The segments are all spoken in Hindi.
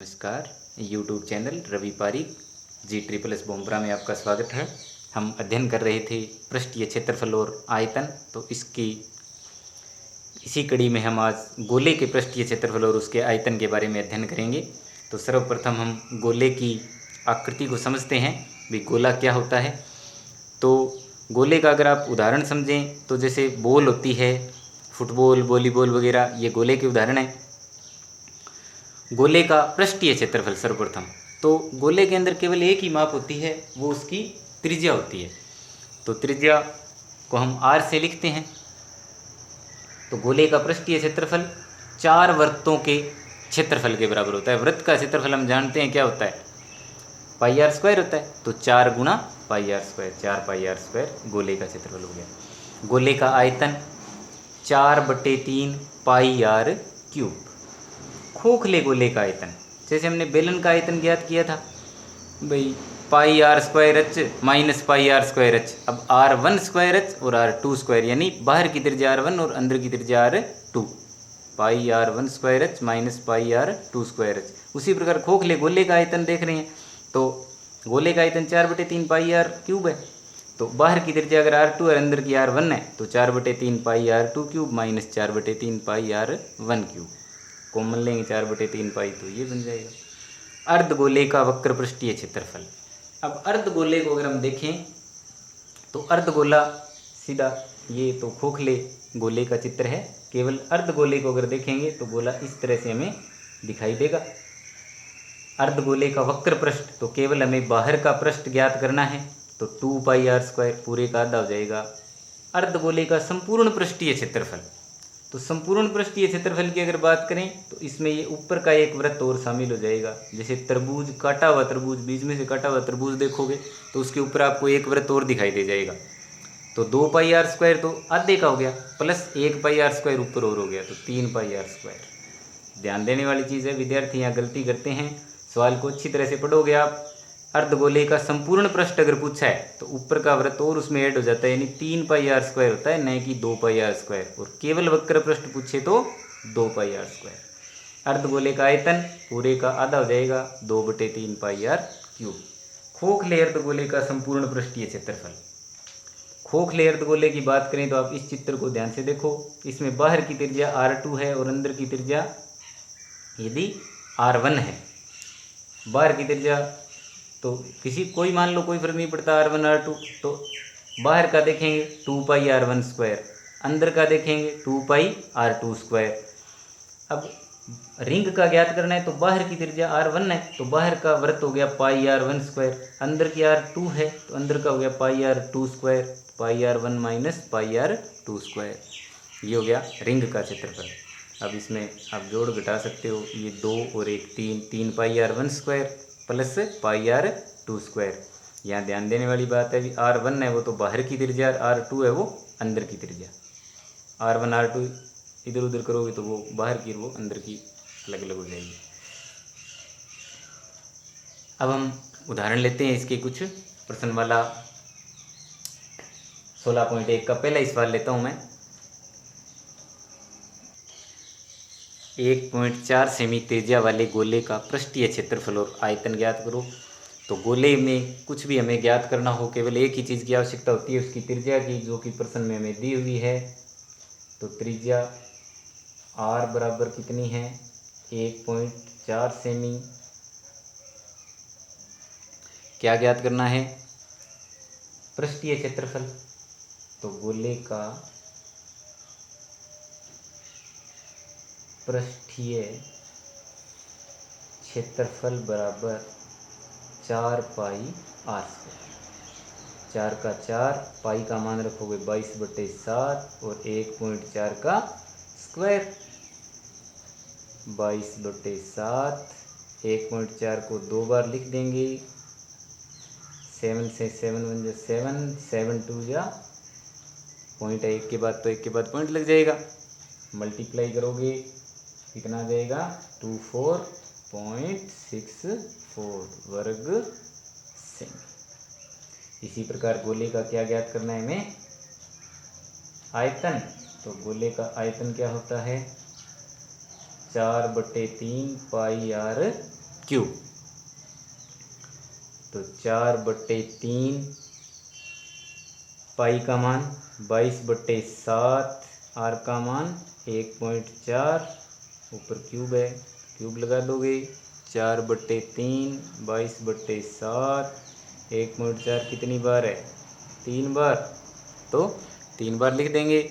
नमस्कार। YouTube channel Ravi Pareek G++ बोम्ब्रा में आपका स्वागत है। हम अध्ययन कर रहे थे पृष्ठीय क्षेत्रफल और आयतन। तो इसी कड़ी में हम आज गोले के पृष्ठीय क्षेत्रफल और उसके आयतन के बारे में अध्ययन करेंगे। तो सर्वप्रथम हम गोले की आकृति को समझते हैं भी गोला क्या होता है। तो गोले का अगर आप उदाहरण समझें तो जैसे बॉल होती है, फुटबॉल, वॉलीबॉल वगैरह, ये गोले के उदाहरण हैं। गोले का पृष्ठीय क्षेत्रफल सर्वप्रथम, तो गोले के अंदर केवल एक ही माप होती है, वो उसकी त्रिज्या होती है। तो त्रिज्या को हम r से लिखते हैं। तो गोले का पृष्ठीय क्षेत्रफल 4 वृत्तों के क्षेत्रफल के बराबर होता है। वृत्त का क्षेत्रफल हम जानते हैं क्या होता है, पाई आर स्क्वायर होता है। तो 4 गुणा pi R square, 4 pi R square गोले का क्षेत्रफल हो गया। गोले का आयतन 4/3 पाई आर क्यूब। खोखले गोले का आयतन, जैसे हमने बेलन का आयतन ज्ञात किया था भाई, pi R square H minus pi R square H. अब R1 स्क्वायर एच और R2 स्क्वायर, यानी बाहर की त्रिज्या R1 और अंदर की त्रिज्या R2, पाई R1 स्क्वायर एच माइनस पाई R2 स्क्वायर एच। उसी प्रकार खोखले गोले का आयतन देख रहे हैं, तो गोले का आयतन 4/3 पाई आर क्यूब है। तो बाहर की त्रिज्या अगर R2 और अंदर की R1 है, तो 4/3 पाई R2 क्यूब माइनस 4/3 पाई R1 क्यूब। कॉमन लेंगे 4/3 पाई, तो ये बन जाएगा अर्धगोले का वक्र पृष्ठीय क्षेत्रफल। अब अर्धगोले को अगर हम देखें तो अर्धगोला सीधा, ये तो खोखले गोले का चित्र है। केवल अर्धगोले को अगर देखेंगे तो गोला इस तरह से हमें दिखाई देगा। अर्धगोले का वक्र पृष्ठ, तो केवल हमें बाहर का पृष्ठ ज्ञात करना है, तो 2 पाई आर स्क्वायर पूरे का आधा हो जाएगा। अर्धगोले का संपूर्ण पृष्ठीय क्षेत्रफल, तो संपूर्ण पृष्ठीय क्षेत्रफल की अगर बात करें तो इसमें ये ऊपर का एक वृत्त और शामिल हो जाएगा। जैसे तरबूज, काटा हुआ तरबूज, बीच में से काटा हुआ तरबूज देखोगे तो उसके ऊपर आपको एक वृत्त और दिखाई दे जाएगा। तो 2 पाई आर स्क्वायर तो आधे का हो गया, प्लस 1 पाई आर स्क्वायर ऊपर और हो गया, तो 3 पाई आर स्क्वायर। ध्यान देने वाली चीज़ है, विद्यार्थी यहाँ गलती करते हैं। सवाल को अच्छी तरह से पढ़ोगे आप, अर्धगोले का संपूर्ण पृष्ठ अगर पूछा है तो ऊपर का वृत्त और उसमें ऐड हो जाता है, यानी 3 पाई आर स्क्वायर होता है, न कि 2 पाई आर स्क्वायर। और केवल वक्र पृष्ठ पूछे तो 2 पाई आर स्क्वायर। अर्धगोले का आयतन पूरे का आधा हो जाएगा, 2/3 पाई आर क्यूब। खोखले अर्धगोले का संपूर्ण पृष्ठीय क्षेत्रफल। खोखले अर्धगोले की बात करें तो आप इस चित्र को ध्यान से देखो। इसमें बाहर की त्रिज्या R2 है और अंदर की त्रिज्या यदि R1 है। बाहर की त्रिज्या तो कोई मान लो, कोई फर्क नहीं पड़ता, R1 R2। तो बाहर का देखेंगे 2 पाई R1 स्क्वायर, अंदर का देखेंगे 2 पाई R2 स्क्वायर। अब रिंग का ज्ञात करना है, तो बाहर की त्रिज्या R1 है, तो बाहर का वृत्त हो गया पाई R1 स्क्वायर, अंदर की R2 है तो अंदर का हो गया पाई R2 स्क्वायर, पाई R1 minus pi R2 square. ये हो गया रिंग का क्षेत्रफल। अब इसमें आप जोड़ घटा सकते हो, ये 2 और 1 3 पाई R1 square plus pi R2 square. यहाँ ध्यान देने वाली बात है, अभी R1 है वो तो बाहर की त्रिज्या, R2 है वो अंदर की त्रिज्या। R1 R2 इधर उधर करोगे तो वो बाहर की और वो अंदर की अलग अलग हो जाएगी। अब हम उदाहरण लेते हैं इसके कुछ। प्रश्न वाला 16.1 का पहला सवाल लेता हूँ मैं। 1.4 सेमी त्रिज्या वाले गोले का पृष्ठीय क्षेत्रफल और आयतन ज्ञात करो। तो गोले में कुछ भी हमें ज्ञात करना हो, केवल एक ही चीज़ की आवश्यकता होती है, उसकी त्रिज्या की, जो कि प्रश्न में हमें दी हुई है। तो त्रिज्या r बराबर कितनी है, 1.4 सेमी। क्या ज्ञात करना है, पृष्ठीय क्षेत्रफल। तो गोले का पृष्ठीय क्षेत्रफल बराबर 4 पाई आर स्क्वायर। 4 का 4, पाई का मान रखोगे 22/7 और 1.4 का स्क्वायर 22/7। 1.4 को 2 बार लिख देंगे, 7 से 7 बन जाए 7, 7 2 जा पॉइंट है, एक के बाद तो एक के बाद पॉइंट लग जाएगा। मल्टीप्लाई करोगे कितना आ जाएगा, 24.64 वर्ग सेमी। इसी प्रकार गोले का क्या ज्ञात करना है हमें, आयतन। तो गोले का आयतन क्या होता है, 4/3 पाई आर क्यूब। तो 4/3 पाई का मान 22/7, आर का मान 1.4, ऊपर क्यूब है, क्यूब लगा दोगे। 4/3 22/7, 1.4 कितनी बार है? 3 बार, तो 3 बार लिख देंगे।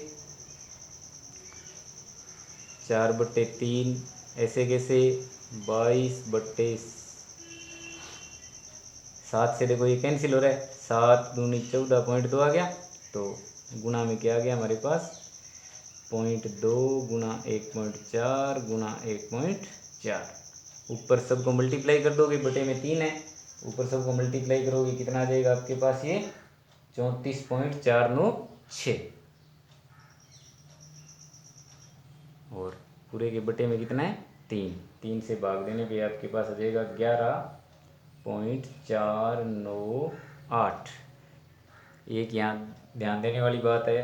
4/3 ऐसे कैसे? 22/7 से देखो ये कैंसिल हो रहा है, 7 दूनी 14, 0.2 आ गया। तो गुणा में क्या आ गया हमारे पास? 0.2 गुणा 1.4 गुणा 1.4। ऊपर सबको मल्टीप्लाई कर दोगे, बटे में 3 है, ऊपर सबको मल्टीप्लाई करोगे कितना आ जाएगा आपके पास? ये 34.496। और पूरे के बटे में कितना है? 3। 3 से भाग देने पे आपके पास आ जाएगा 11.498। एक यहाँ ध्यान देने वाली बात है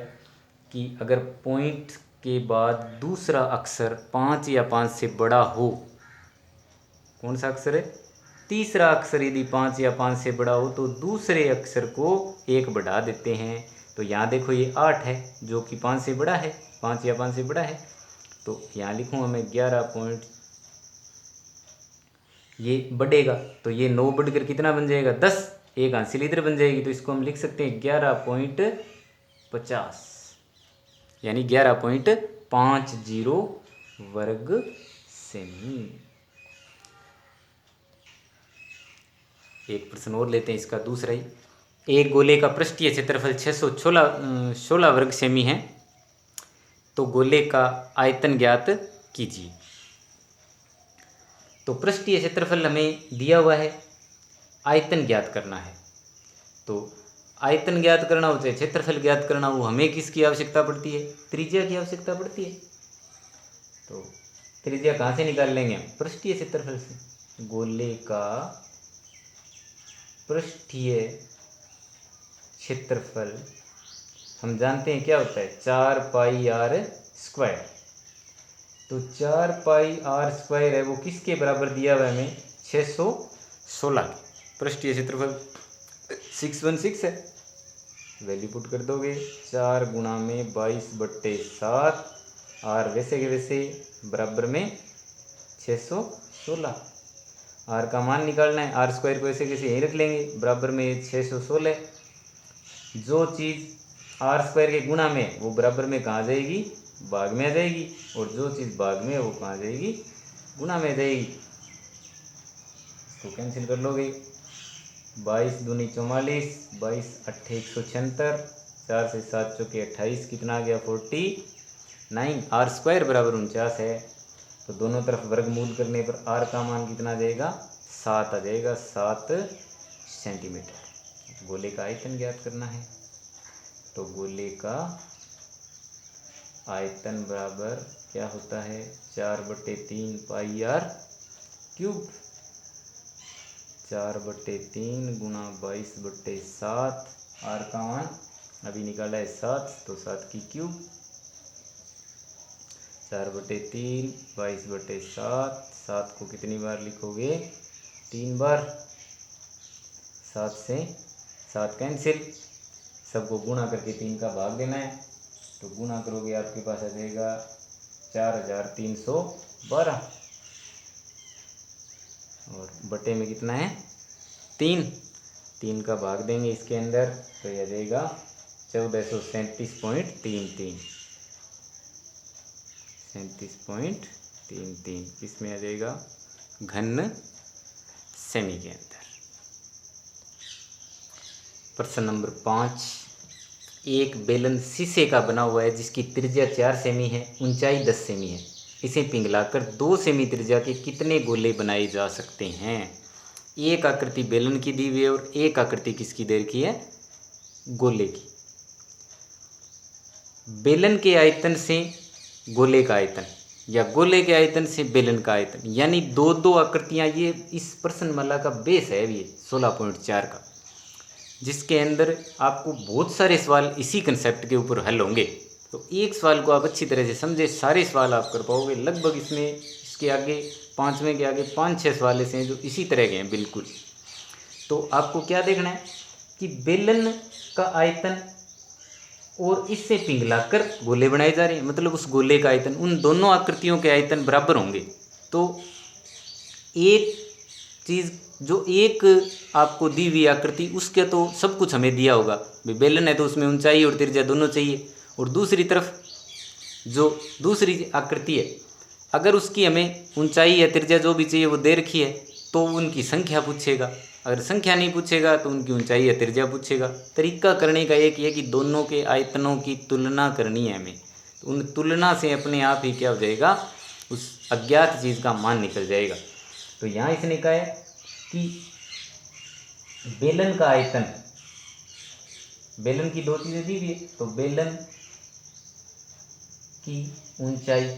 कि अगर पॉइंट के बाद दूसरा अक्षर 5 या 5 से बड़ा हो, कौन सा अक्षर है? तीसरा अक्षर यदि 5 या 5 से बड़ा हो तो दूसरे अक्षर को 1 बढ़ा देते हैं। तो यहाँ देखो ये 8 है जो कि 5 से बड़ा है, 5 या 5 से बड़ा है। तो यहाँ लिखूँगा मैं 11 ये बढ़ेगा तो ये 9 बढ़कर कितना बन जाएगा? 10। एक हासिल इधर बन जाएगी, तो इसको हम लिख सकते हैं 11.50, यानी 11.50 वर्ग सेमी। एक प्रश्न और लेते हैं इसका दूसरा ही। एक गोले का पृष्ठीय क्षेत्रफल 616 वर्ग सेमी है, तो गोले का आयतन ज्ञात कीजिए। तो पृष्ठीय क्षेत्रफल हमें दिया हुआ है, आयतन ज्ञात करना है। तो आयतन ज्ञात करना हो चाहे क्षेत्रफल ज्ञात करना हो, हमें किसकी आवश्यकता पड़ती है? त्रिज्या की आवश्यकता पड़ती है। तो त्रिज्या कहाँ से निकाल लेंगे हम? पृष्ठीय क्षेत्रफल से। गोले का पृष्ठीय क्षेत्रफल हम जानते हैं क्या होता है? 4πr²। तो 4πr² है, वो किसके बराबर दिया हुआ है हमें? 616 के। पृष्ठीय क्षेत्रफल 616 है, वैल्यू पुट कर दोगे। 4 गुणा में 22/7, आर वैसे के वैसे बराबर में 616। आर का मान निकालना है, r² को ऐसे कैसे यहीं रख लेंगे, बराबर में 616। जो चीज़ r² के गुणा में वो बराबर में कहाँ जाएगी? भाग में आ जाएगी। और जो चीज़ भाग में है वो कहाँ जाएगी? गुणा में आ जाएगी। इसको कैंसिल कर लोगे। 22 दूनी 44, 22 8 176, 4 से 7 चौके 28, कितना आ गया? 49। r² बराबर 49 है, तो दोनों तरफ वर्गमूल करने पर r का मान कितना आ जाएगा? 7 आ जाएगा, 7 सेंटीमीटर। गोले का आयतन ज्ञात करना है, तो गोले का आयतन बराबर क्या होता है? 4/3 πr³। 4/3 गुणा 22/7, आर का मान अभी निकाला है 7, तो 7 की क्यूब। 4/3 22/7, 7 को कितनी बार लिखोगे? 3 बार। 7 से 7 कैंसिल, सबको गुणा करके 3 का भाग देना है। तो गुणा करोगे आपके पास आ जाएगा 4312। और बटे में कितना है? 3। 3 का भाग देंगे इसके अंदर, तो यह आ जाएगा 1437.33। 37.33 इसमें आ जाएगा घन सेमी के अंदर। प्रश्न नंबर 5। एक बेलन शीशे का बना हुआ है जिसकी त्रिज्या 4 सेमी है, ऊंचाई 10 सेमी है। इसे पिघलाकर 2 सेमी त्रिज्या के कितने गोले बनाए जा सकते हैं? एक आकृति बेलन की दी हुई है और एक आकृति किसकी दे रखी है? गोले की। बेलन के आयतन से गोले का आयतन या गोले के आयतन से बेलन का आयतन, यानी दो आकृतियां, ये इस प्रश्नमाला का बेस है अभी 16.4 का, जिसके अंदर आपको बहुत सारे सवाल इसी कंसेप्ट के ऊपर हल होंगे। तो एक सवाल को आप अच्छी तरह से समझे, सारे सवाल आप कर पाओगे लगभग। इसमें इसके आगे पाँचवें के आगे 5-6 सवाल ऐसे हैं जो इसी तरह के हैं बिल्कुल। तो आपको क्या देखना है कि बेलन का आयतन और इससे पिघलाकर गोले बनाए जा रहे हैं, मतलब उस गोले का आयतन, उन दोनों आकृतियों के आयतन बराबर होंगे। तो एक चीज़ जो एक आपको दी हुई आकृति, उसके तो सब कुछ हमें दिया होगा, बेलन है तो उसमें ऊंचाई और त्रिज्या दोनों चाहिए। और दूसरी तरफ जो दूसरी आकृति है, अगर उसकी हमें ऊंचाई या त्रिज्या जो भी चाहिए वो दे रखी है तो उनकी संख्या पूछेगा, अगर संख्या नहीं पूछेगा तो उनकी ऊंचाई या त्रिज्या पूछेगा। तरीका करने का एक ये कि दोनों के आयतनों की तुलना करनी है हमें, तो उन तुलना से अपने आप ही क्या हो जाएगा, उस अज्ञात चीज़ का मान निकल जाएगा। तो यहाँ इसने कहा है कि बेलन का आयतन, बेलन की दो चीज़ें दी हुई है, तो बेलन की ऊंचाई,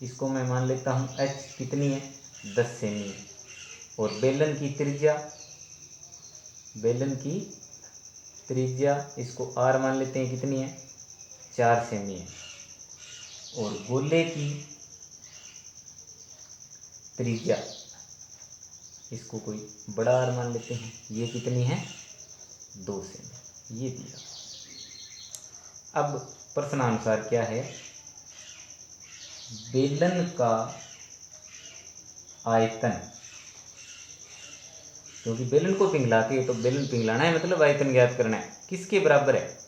इसको मैं मान लेता हूँ h कितनी है, 10 सेमी है, और बेलन की त्रिज्या, बेलन की त्रिज्या इसको r मान लेते हैं, कितनी है, 4 सेमी है, और गोले की त्रिज्या, इसको कोई बड़ा r मान लेते हैं, ये कितनी है, 2 सेमी, ये दिया। अब प्रश्नानुसार क्या है, बेलन का आयतन, क्योंकि बेलन को पिघला के, तो बेलन पिघलाना है मतलब आयतन ज्ञात करना है, किसके बराबर है,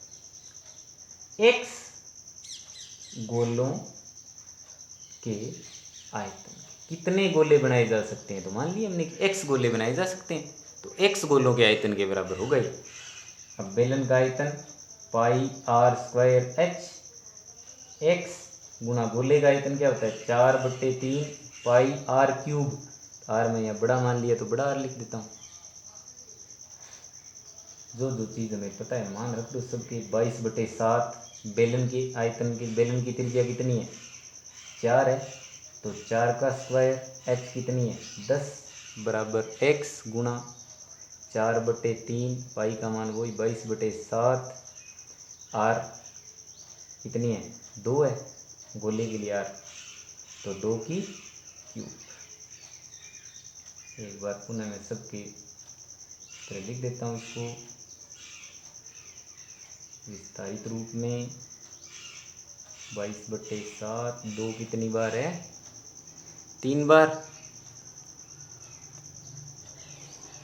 x गोलों के आयतन। कितने गोले बनाए जा सकते हैं, तो मान लिया हमने कि x गोले बनाए जा सकते हैं, तो x गोलों के आयतन के बराबर हो गए। अब बेलन का आयतन पाई r स्क्वायर h, x गुना गोले का आयतन क्या होता है, 4/3 पाई r क्यूब, r में यहाँ बड़ा मान लिया तो बड़ा r लिख देता हूँ। जो चीज़ हमें पता है मान रख दो सबके, 22/7। बेलन के आयतन की, बेलन की त्रिज्या कितनी है, 4 है, तो 4 का स्क्वायर, h कितनी है, 10, बराबर x गुना 4/3, पाई का मान वही 22/7, r कितनी है, 2 है, गोले के लिए r, तो 2 की क्यूब। एक बार पुनः मैं सबके तरह लिख देता हूँ इसको विस्तारित रूप में, 22/7, 2 कितनी बार है, 3 बार।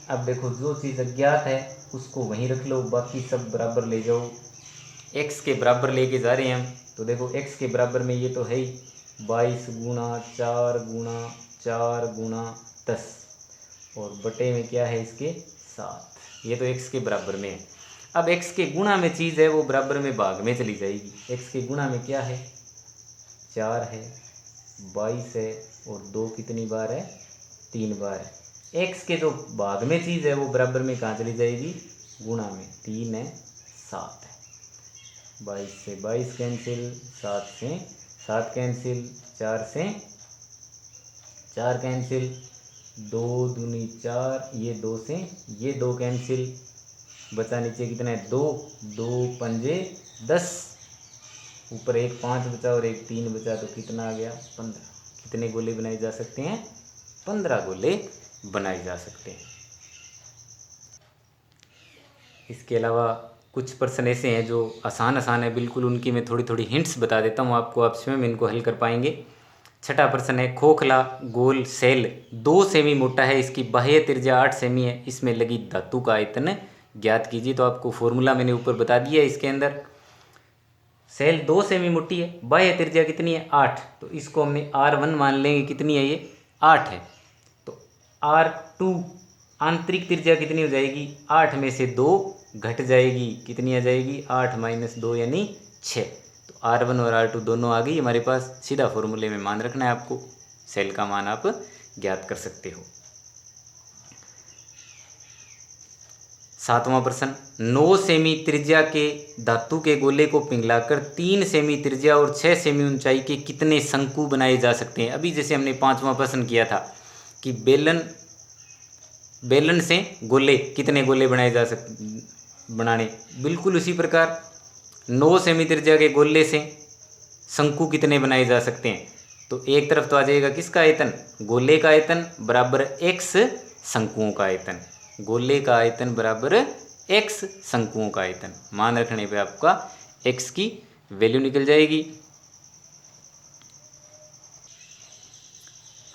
अब देखो जो चीज़ अज्ञात है उसको वहीं रख लो, बाकी सब बराबर ले जाओ। x के बराबर लेके जा रहे हैं हम, तो देखो x के बराबर में ये तो है ही 22 गुना 4 गुना 4 गुना 10, और बटे में क्या है इसके 7, ये तो x के बराबर में है। अब x के गुणा में चीज़ है वो बराबर में भाग में चली जाएगी। x के गुणा में क्या है, 4 है, 22 है, और 2 कितनी बार है, 3 बार है। x के जो भाग में चीज़ है वो बराबर में कहाँ चली जाएगी, गुणा में, 3 है, 7 है, 22 से 22 कैंसिल, 7 से 7 कैंसिल, 4 से 4 कैंसिल, 2 दूनी 4, ये 2 से ये 2 कैंसिल, बचा नीचे कितना है, 2, 2 पंजे 10, ऊपर एक 5 बचा और एक 3 बचा, तो कितना आ गया, 15। कितने गोले बनाए जा सकते हैं, 15 गोले बनाए जा सकते हैं। इसके अलावा कुछ प्रश्न ऐसे हैं जो आसान है बिल्कुल, उनकी मैं थोड़ी थोड़ी हिंट्स बता देता हूँ आपको, आप स्वयं इनको हल कर पाएंगे। छठा प्रश्न है, खोखला गोल सेल 2 सेमी मोटा है, इसकी बाह्य त्रिज्या 8 सेमी है, इसमें लगी धातु का आयतन ज्ञात कीजिए। तो आपको फॉर्मूला मैंने ऊपर बता दिया है। इसके अंदर सेल 2 सेमी मोटी है, बाह्य त्रिज्या कितनी है, 8, तो इसको हमने R1 मान लेंगे, कितनी है ये, 8 है। तो R2 आंतरिक त्रिज्या कितनी हो जाएगी, 8 में से 2 घट जाएगी, कितनी आ जाएगी, 8 - 2 यानी 6। तो R1 और R2 दोनों आ गई हमारे पास। सीधा फॉर्मूले में मान रखना है आपको, सेल का मान आप ज्ञात कर सकते हो। 7वां प्रश्न, 9 सेमी त्रिज्या के धातु के गोले को पिघलाकर 3 सेमी त्रिज्या और 6 सेमी ऊंचाई के कितने शंकु बनाए जा सकते हैं। अभी जैसे हमने 5वां प्रश्न किया था कि बेलन से गोले, कितने गोले बनाए जा सकते, बनाने, बिल्कुल उसी प्रकार 9 सेमी त्रिज्या के गोले से शंकु कितने बनाए जा सकते हैं। तो एक तरफ तो आ जाएगा किसका आयतन, गोले का आयतन बराबर x शंकुओं का आयतन। गोले का आयतन बराबर x शंकुओं का आयतन। मान रखने पे आपका x की वैल्यू निकल जाएगी।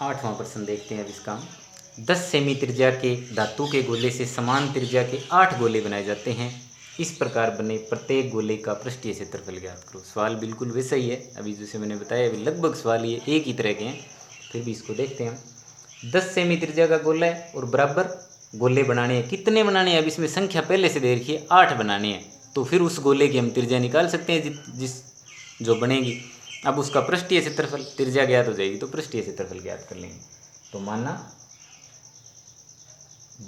8वां प्रश्न देखते हैं अब इसका। 10 सेमी त्रिज्या के धातु के गोले से समान त्रिज्या के 8 गोले बनाए जाते हैं। इस प्रकार बने प्रत्येक गोले का पृष्ठीय क्षेत्रफल ज्ञात करो। सवाल बिल्कुल वैसा ही है अभी जैसे मैंने बताया, अभी लगभग सवाल ये एक ही तरह के हैं, फिर भी इसको देखते हैं हम। 10 सेमी त्रिज्या का गोला है और बराबर गोले बनाने हैं। कितने बनाने हैं, अब इसमें संख्या पहले से दे रखी है, 8 बनाने हैं। तो फिर उस गोले की हम त्रिज्या निकाल सकते हैं जिस जो बनेगी। अब उसका पृष्ठीय क्षेत्रफल, त्रिज्या ज्ञात हो जाएगी तो पृष्ठीय क्षेत्रफल ज्ञात कर लेंगे। तो माना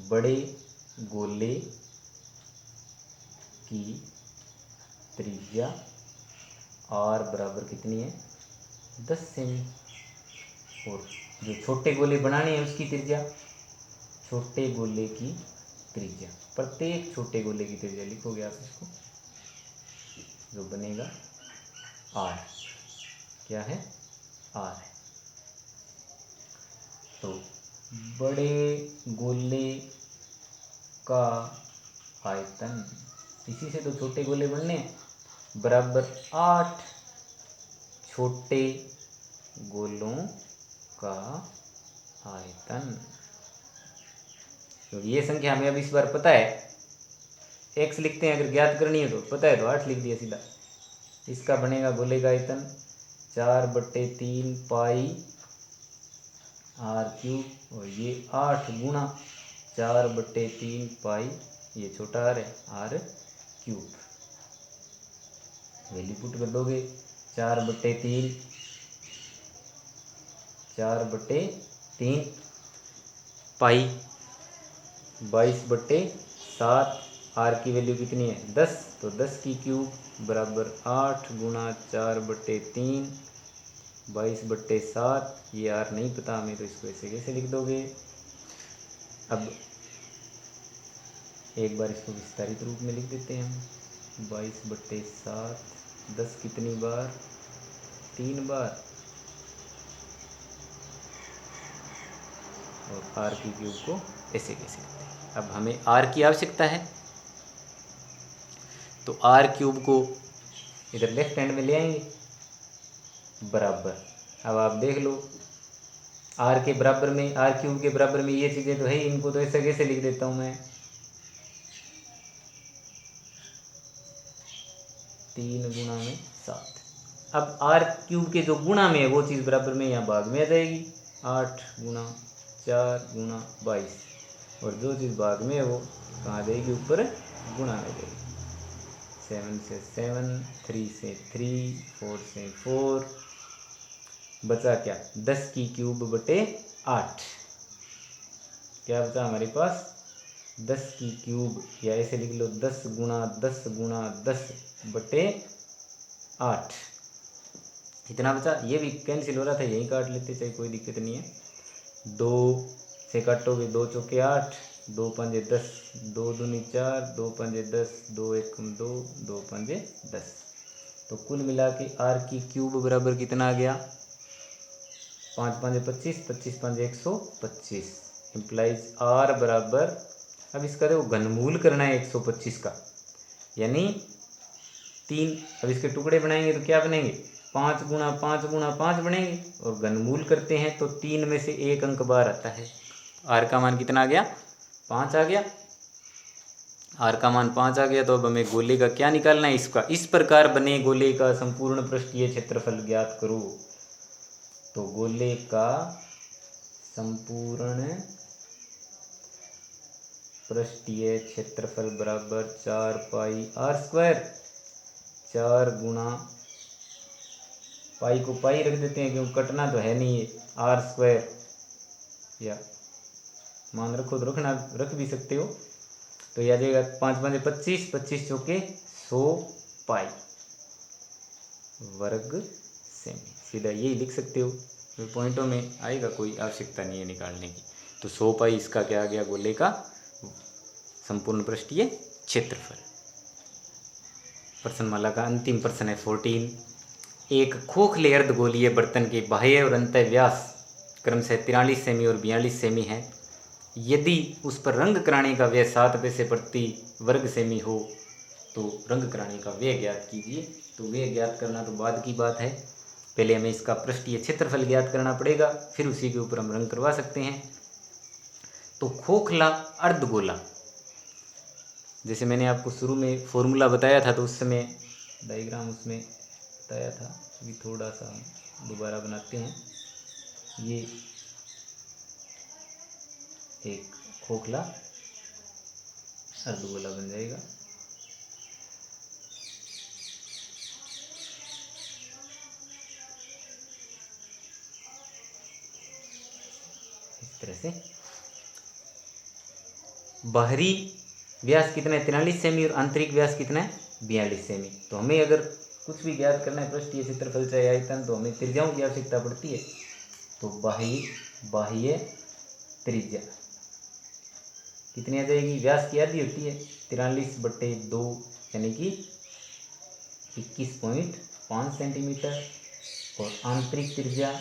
बड़े गोले की त्रिज्या r बराबर कितनी है, 10 सेमी, और जो छोटे गोले बनाने हैं उसकी त्रिज्या, छोटे गोले की त्रिज्या, प्रत्येक छोटे गोले की त्रिज्या लिखोगे आप इसको, जो बनेगा r, क्या है, r है। तो बड़े गोले का आयतन, इसी से तो छोटे गोले बनने हैं, बराबर 8 छोटे गोलों का आयतन। तो ये संख्या हमें अब इस बार पता है, x लिखते हैं, अगर ज्ञात करनी है तो पता है तो 8 लिख दिया सीधा। इसका बनेगा गोले का आयतन 4/3 पाई r3, और ये 8 गुणा 4/3 पाई, ये छोटा r है, r3। वैल्यू पुट कर दोगे, 4/3 पाई 22/7, r की वैल्यू कितनी है, 10, तो 10 की क्यूब बराबर 8 गुणा 4/3 22/7। ये r नहीं पता हमें तो इसको ऐसे कैसे लिख दोगे। अब एक बार इसको विस्तारित रूप में लिख देते हैं हम, 22/7, 10 कितनी बार, 3 बार, और r की क्यूब को ऐसे कैसे लिखते हैं। अब हमें r की आवश्यकता है, तो r³ को इधर लेफ्ट हैंड में ले आएंगे, बराबर। अब आप देख लो, r के बराबर में, r³ के बराबर में ये चीज़ें तो है, इनको तो ऐसे कैसे लिख देता हूँ मैं, 3 गुणा में 7। अब r³ के जो गुणा में है वो चीज़ बराबर में यहाँ भाग में आ जाएगी, 8 गुणा 4 गुणा 22, और जो चीज़ भाग में है वो कहाँ जाएगी, ऊपर गुणा में जाएगी। 7 से 7, 3 से 3, 4 से 4, बचा क्या, 10 की क्यूब बटे 8। क्या बचा हमारे पास, 10 की क्यूब, या ऐसे लिख लो 10 गुणा 10 गुणा 10 बटे 8, इतना बचा। ये भी कैंसिल हो रहा था, यही काट लेते, चाहे कोई दिक्कत नहीं है। 2 से काटोगे, 2 चौके 8, 2 पंजे 10, 2 दूनी 4, 2 पंजे 10, 2 एकम 2, 2 पंजे 10। तो कुल मिला के r की क्यूब बराबर कितना आ गया, 5 पंजे 25, 25 पंजे 125, इम्प्लाइज r बराबर, अब इसका देखो घनमूल करना है 125 का, यानी 3, अब इसके टुकड़े बनाएंगे तो क्या बनेंगे, 5 गुणा 5 गुणा 5 बनेंगे, और घनमूल करते हैं तो 3 में से 1 अंक बाहर आता है। r का मान कितना आ गया, 5 आ गया। r का मान 5 आ गया, तो अब हमें गोले का क्या निकालना है, इसका। इस प्रकार बने गोले का संपूर्ण पृष्ठीय क्षेत्रफल ज्ञात करो। तो गोले का संपूर्ण पृष्ठीय क्षेत्रफल बराबर 4 पाई r², 4 गुणा, पाई को पाई रख देते हैं क्योंकि कटना तो है नहीं है, r², या मान रखो तो रख भी सकते हो। तो यह आ जाएगा 5 पंजे 25, 25 चौके 100 पाई वर्ग सेमी, सीधा यही लिख सकते हो। तो पॉइंटों में आएगा, कोई आवश्यकता नहीं है निकालने की। तो 100 पाई इसका क्या आ गया, गोले का संपूर्ण पृष्ठीय क्षेत्रफल। प्रश्नमाला का अंतिम प्रश्न है 14। एक खोखले अर्धगोलीय बर्तन के बाह्य और अंतः व्यास क्रमशः 43 सेमी और 42 सेमी है। यदि उस पर रंग कराने का व्यय 7 पैसे प्रति वर्ग सेमी हो तो रंग कराने का व्यय ज्ञात कीजिए। तो व्यय ज्ञात करना तो बाद की बात है, पहले हमें इसका पृष्ठीय क्षेत्रफल ज्ञात करना पड़ेगा, फिर उसी के ऊपर हम रंग करवा सकते हैं। तो खोखला अर्धगोला, जैसे मैंने आपको शुरू में फॉर्मूला बताया था तो उस समय डायग्राम उसमें बताया था, अभी थोड़ा सा दोबारा बनाते हैं। ये एक खोखला अर्धगोला बन जाएगा। इस तरह से बाहरी व्यास कितना है 43 सेमी और आंतरिक व्यास कितना है 42 सेमी। तो हमें अगर कुछ भी ज्ञात करना है पृष्ठीय क्षेत्रफल चाहे आयतन, तो हमें त्रिज्याओं की आवश्यकता पड़ती है। तो बाह्य त्रिज्या कितनी आ जाएगी, व्यास की आधी होती है 43/2 यानी कि 21.5 सेंटीमीटर, और आंतरिक त्रिज्या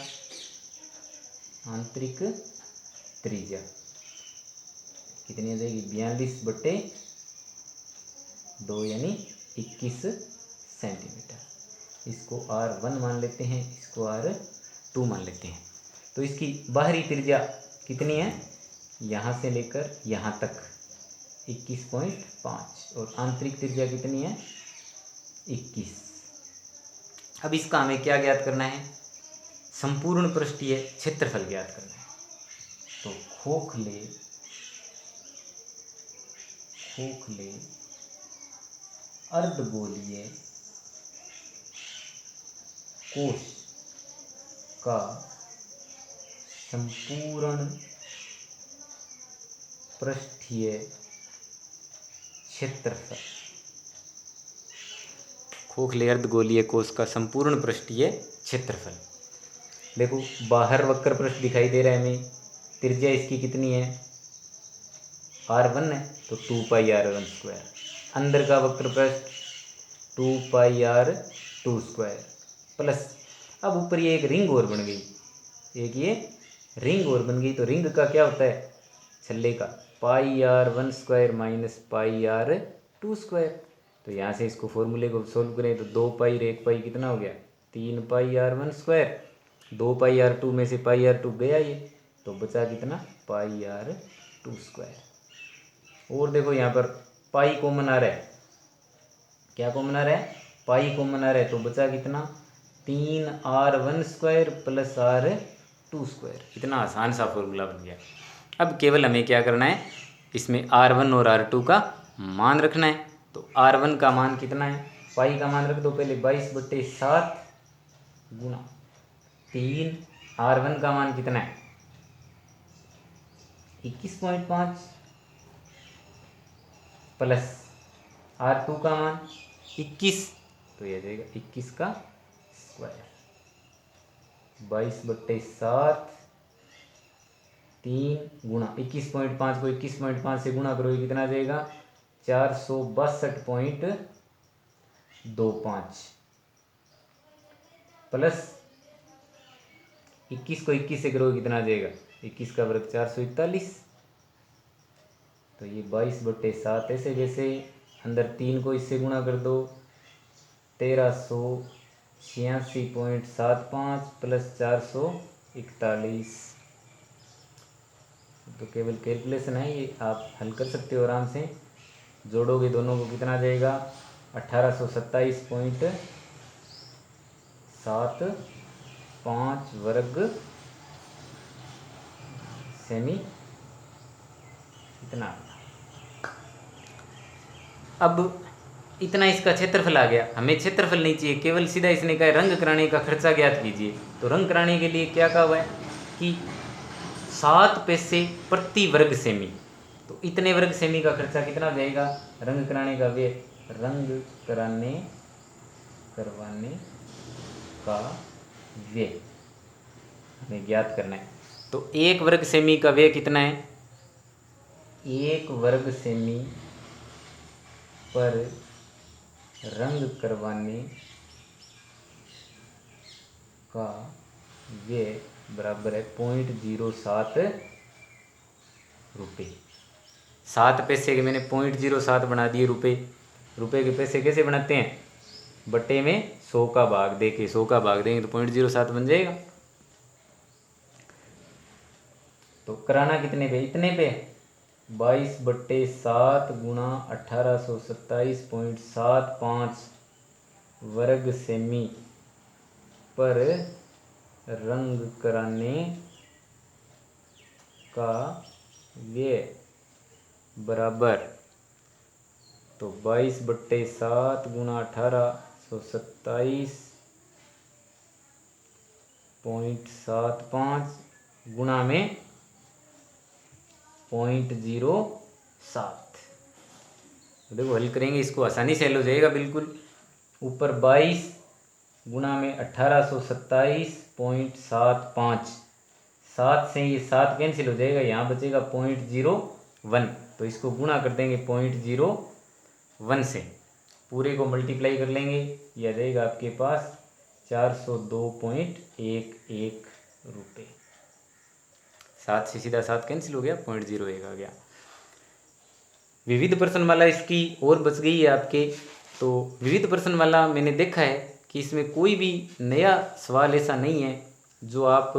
कितनी आ जाएगी 42/2 यानी 21 सेंटीमीटर। इसको R1 मान लेते हैं, इसको R2 मान लेते हैं। तो इसकी बाहरी त्रिज्या कितनी है, यहाँ से लेकर यहाँ तक 21.5, और आंतरिक त्रिज्या कितनी है 21। अब इसका हमें क्या ज्ञात करना है, संपूर्ण पृष्ठीय क्षेत्रफल ज्ञात करना है। तो खोखले अर्धगोलीय कोश का संपूर्ण पृष्ठीय क्षेत्रफल, खोखले अर्धगोलीय कोश का संपूर्ण पृष्ठीय क्षेत्रफल। देखो बाहर वक्र पृष्ठ दिखाई दे रहा है हमें, त्रिज्या इसकी कितनी है R1 है, तो 2πr1²। अंदर का वक्र पृष्ठ 2πr2² प्लस, अब ऊपर ये एक रिंग और बन गई, एक ये रिंग और बन गई। तो रिंग का क्या होता है, छल्ले का πr1² माइनस πr2²। तो यहाँ से इसको फॉर्मूले को सोल्व करें तो 2π और 1π कितना हो गया 3πr1², 2πr2 में से πr2 गया ये, तो बचा कितना πr2²। और देखो यहाँ पर पाई कॉमन आ रहा है, क्या कॉमन आ रहा है पाई कॉमन आ रहा है, तो बचा कितना 3r1² प्लस r2²। इतना आसान सा फॉर्मूला बन गया। अब केवल हमें क्या करना है, इसमें r1 और r2 का मान रखना है। तो r1 का मान कितना है, पाई का मान रख दो पहले 22/7 गुना 3, r1 का मान कितना है 21.5 प्लस R2 का मान 21, तो यह जाएगा 21 का स्क्वायर 22/7 3 गुना 21.5 को 21.5 से गुणा करोगे कितना आ जाएगा 462.25 प्लस 21 को 21 से करोगे कितना आ जाएगा 21 का वर्ग 441। तो ये 22/7 ऐसे जैसे अंदर 3 को इससे गुणा कर दो 1386.75 प्लस 441। तो केवल कैलकुलेशन है ये, आप हल कर सकते हो आराम से। जोड़ोगे दोनों को कितना आ जाएगा 1827.75 वर्ग सेमी, इतना। अब इतना इसका क्षेत्रफल आ गया, हमें क्षेत्रफल नहीं चाहिए, केवल सीधा इसने कहा रंग कराने का खर्चा ज्ञात कीजिए। तो रंग कराने के लिए क्या कहा हुआ है कि 7 पैसे प्रति वर्ग सेमी। तो इतने वर्ग सेमी का खर्चा कितना हो जाएगा रंग कराने का व्यय, रंग करवाने का व्यय हमें ज्ञात करना है। तो 1 वर्ग सेमी का व्यय कितना है, 1 वर्ग सेमी पर रंग करवाने का व्यय बराबर है 0.07 रुपये। 7 पैसे के मैंने 0.07 बना दिए रुपये। रुपये के पैसे कैसे बनाते हैं? बटे में 100 का भाग दे के, 100 का भाग देंगे तो 0.07 बन जाएगा। तो कराना कितने पे? इतने पे 22/7 गुणा 1827.75 वर्ग सेमी पर रंग कराने का व्यय बराबर, तो 22/7 गुणा 1827.75 गुणा में 0.07। देखो हल करेंगे इसको, आसानी से हल हो जाएगा बिल्कुल। ऊपर 22 गुणा में 1827.75, 7 से ये 7 कैंसिल हो जाएगा, यहाँ बचेगा 0.01। तो इसको गुणा कर देंगे 0.01 से, पूरे को मल्टीप्लाई कर लेंगे, यह जाएगा आपके पास 402.11 रुपये। 7 से सीधा 7 कैंसिल हो गया, 0.01 आ गया। विविध प्रश्नमाला इसकी और बच गई है आपके। तो विविध प्रश्नमाला मैंने देखा है कि इसमें कोई भी नया सवाल ऐसा नहीं है जो आप,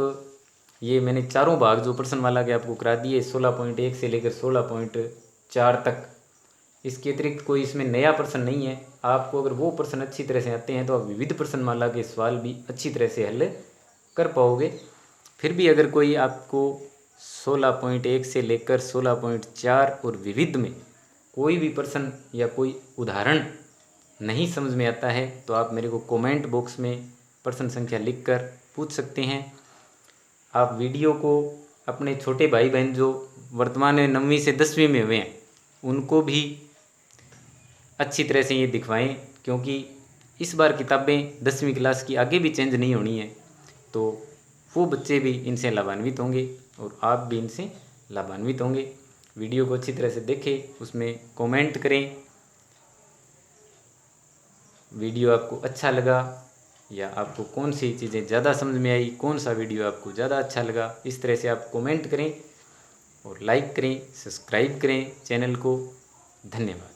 ये मैंने चारों भाग जो प्रश्नमाला के आपको करा दिए 16.1 से लेकर 16.4 तक, इसके अतिरिक्त कोई इसमें नया प्रश्न नहीं है। आपको अगर वो प्रश्न अच्छी तरह से आते हैं तो आप विविध प्रश्नमाला के सवाल भी अच्छी तरह से हल कर पाओगे। फिर भी अगर कोई आपको 16.1 से लेकर 16.4 और विविध में कोई भी प्रश्न या कोई उदाहरण नहीं समझ में आता है तो आप मेरे को कमेंट बॉक्स में प्रश्न संख्या लिखकर पूछ सकते हैं। आप वीडियो को अपने छोटे भाई बहन जो वर्तमान में 9वीं से 10वीं में हुए हैं उनको भी अच्छी तरह से ये दिखवाएं, क्योंकि इस बार किताबें 10वीं क्लास की आगे भी चेंज नहीं होनी है, तो वो बच्चे भी इनसे लाभान्वित होंगे और आप भी इनसे लाभान्वित होंगे। वीडियो को अच्छी तरह से देखें, उसमें कमेंट करें वीडियो आपको अच्छा लगा या आपको कौन सी चीज़ें ज़्यादा समझ में आई, कौन सा वीडियो आपको ज़्यादा अच्छा लगा। इस तरह से आप कमेंट करें और लाइक करें, सब्सक्राइब करें चैनल को। धन्यवाद।